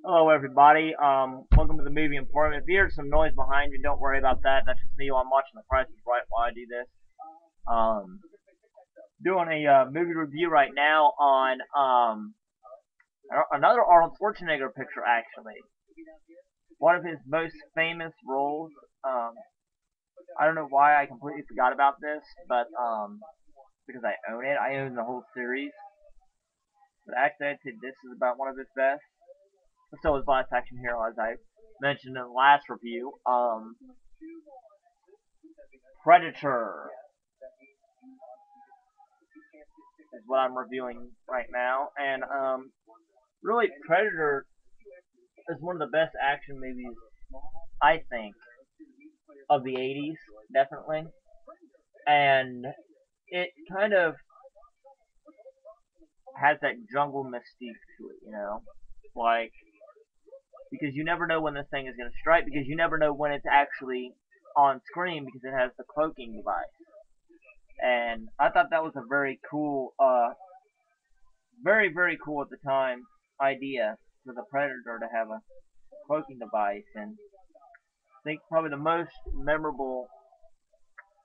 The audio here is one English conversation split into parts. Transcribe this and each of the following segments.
Hello, everybody. Welcome to the movie Emporium. If you hear some noise behind you, don't worry about that. That's just me while I'm watching The Price is Right while I do this. Um, Doing a movie review right now on another Arnold Schwarzenegger picture, actually. One of his most famous roles. Um, I don't know why I completely forgot about this, but because I own it. I own the whole series. But actually, I'd say this is about one of his best. So is Last Action Hero, as I mentioned in the last review. Predator is what I'm reviewing right now, and really Predator is one of the best action movies I think of the '80s, definitely, and it kind of has that jungle mystique to it, like because you never know when this thing is going to strike, because you never know when it's actually on screen because it has the cloaking device. And I thought that was a very cool, very cool at the time idea for the Predator to have a cloaking device. And I think probably the most memorable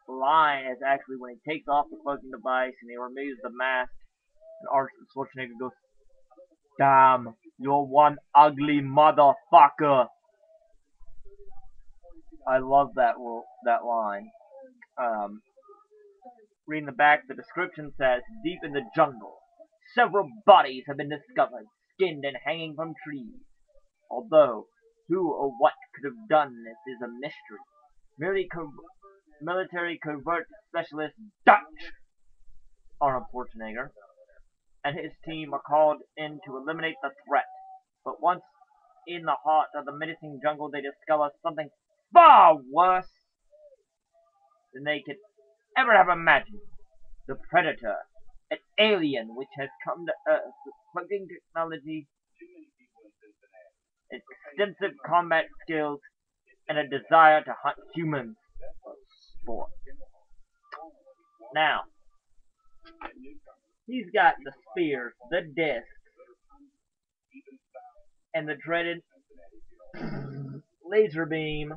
line is actually when he takes off the cloaking device and he removes the mask, and Arnold Schwarzenegger goes, "Damn, you're one ugly motherfucker." I love that line. Um, Reading the back, the description says, "Deep in the jungle, several bodies have been discovered, skinned and hanging from trees. Although who or what could have done this is a mystery. Merely military covert specialist Dutch Arnold Schwarzenegger and his team are called in to eliminate the threat. But once in the heart of the menacing jungle, they discover something far worse than they could ever have imagined. The Predator, an alien which has come to Earth with cloaking technology, extensive combat skills, and a desire to hunt humans for sport. Now, he's got the spears, the discs, and the dreaded laser beam.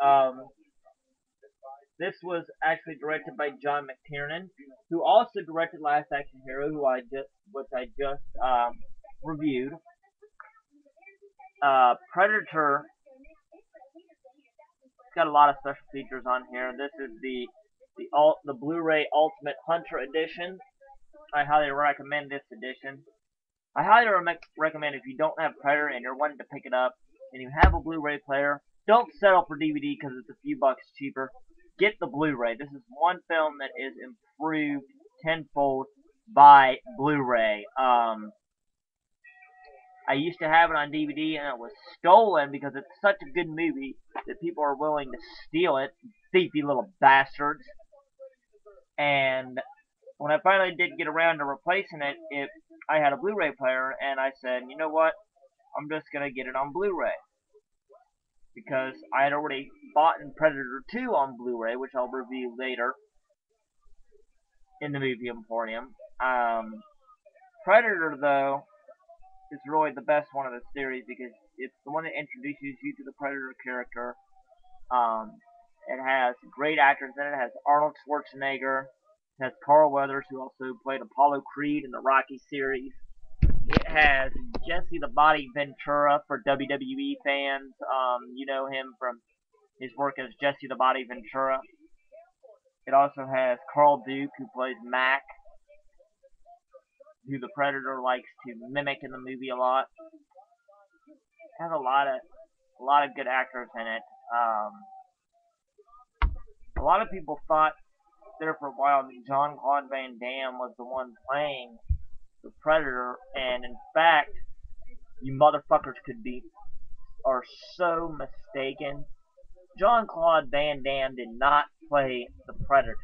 Um, this was actually directed by John McTiernan, who also directed Last Action Hero, which I just reviewed. Predator, it's got a lot of special features on here. This is the Blu-ray Ultimate Hunter Edition. I highly recommend this edition. I highly recommend if you don't have Predator and you're wanting to pick it up and you have a Blu-ray player, don't settle for DVD because it's a few bucks cheaper. Get the Blu-ray. This is one film that is improved tenfold by Blu-ray. I used to have it on DVD and it was stolen because it's such a good movie that people are willing to steal it, thiefy little bastards. And when I finally did get around to replacing it, I had a Blu-ray player, and I said, you know what? I'm just gonna get it on Blu-ray because I had already bought in Predator 2 on Blu-ray, which I'll review later in the movie Emporium. Predator, though, is really the best one of the series because it's the one that introduces you to the Predator character. Um, it has great actors in it. It has Arnold Schwarzenegger. It has Carl Weathers, who also played Apollo Creed in the Rocky series. It has Jesse the Body Ventura for WWE fans. You know him from his work as Jesse the Body Ventura. It also has Carl Duke, who plays Mac, who the Predator likes to mimic in the movie a lot. It has a lot of good actors in it. A lot of people thought there for a while that John Claude Van Damme was the one playing the Predator, and in fact, you motherfuckers are so mistaken. John Claude Van Damme did not play the Predator.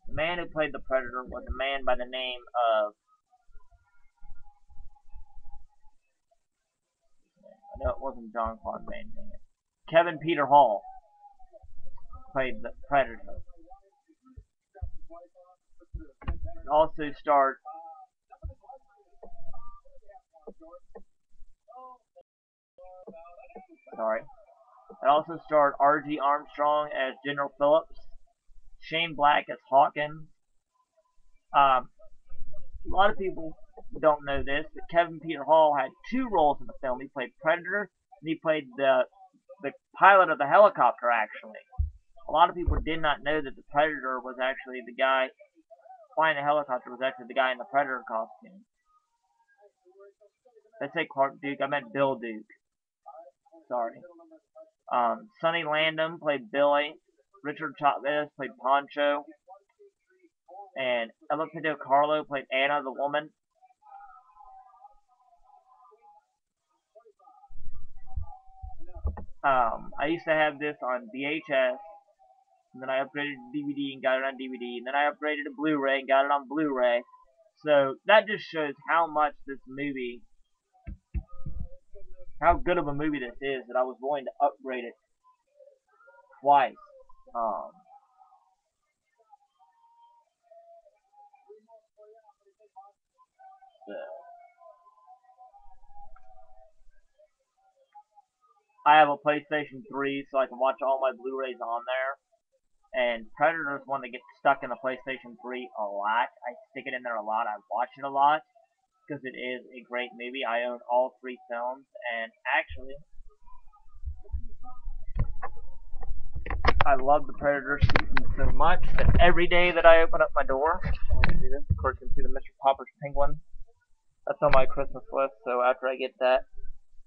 The man who played the Predator was a man by the name of, no, it wasn't John Claude Van Damme. Kevin Peter Hall played the Predator. It also starred Sorry. It also starred R.G. Armstrong as General Phillips, Shane Black as Hawkins. A lot of people don't know this, but Kevin Peter Hall had two roles in the film. He played Predator, and he played the pilot of the helicopter, actually. A lot of people did not know that the Predator was actually the guy flying the helicopter was actually the guy in the Predator costume. I say Clark Duke, I meant Bill Duke. Sorry. Sonny Landham played Billy. Richard Chavez played Pancho. And Ella Pinto Carlo played Anna, the woman. I used to have this on VHS, and then I upgraded to DVD and got it on DVD, and then I upgraded to Blu-ray and got it on Blu-ray. So that just shows how much this movie, how good of a movie this is, that I was willing to upgrade it twice. I have a PlayStation 3, so I can watch all my Blu-rays on there. And Predator is one that gets stuck in the PlayStation 3 a lot. I stick it in there a lot. I watch it a lot because it is a great movie. I own all three films, and actually, I love the Predator season so much that every day that I open up my door, of course, you can see the Mr. Popper's Penguin. That's on my Christmas list, so after I get that,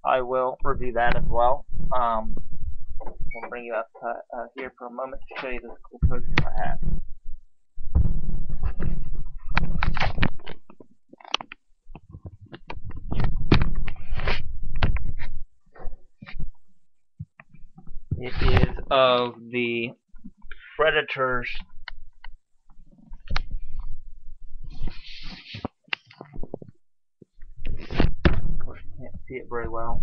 I will review that as well. I'll bring you up here for a moment to show you this cool poster I have. It is of the Predators. Of course, you can't see it very well.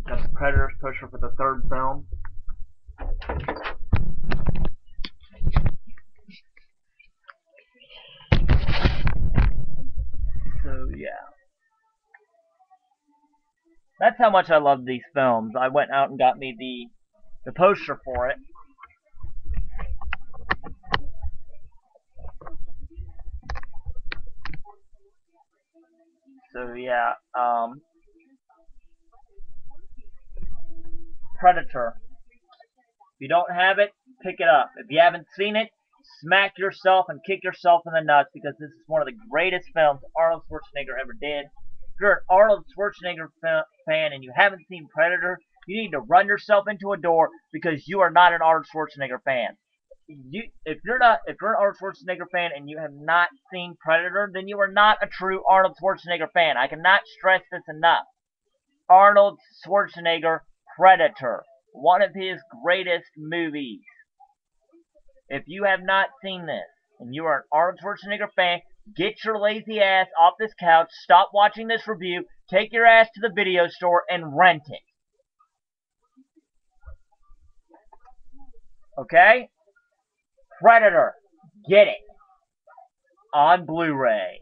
Got the Predators poster for the third film. So yeah, that's how much I love these films. I went out and got me the poster for it. So yeah, Predator. If you don't have it, pick it up. If you haven't seen it, smack yourself and kick yourself in the nuts, because this is one of the greatest films Arnold Schwarzenegger ever did. If you're an Arnold Schwarzenegger fan and you haven't seen Predator, you need to run yourself into a door, because you are not an Arnold Schwarzenegger fan. If you're an Arnold Schwarzenegger fan and you have not seen Predator, then you are not a true Arnold Schwarzenegger fan. I cannot stress this enough. Arnold Schwarzenegger, Predator, one of his greatest movies. If you have not seen this and you are an Arnold Schwarzenegger fan, get your lazy ass off this couch, stop watching this review, take your ass to the video store and rent it. Okay? Predator, get it on Blu-ray.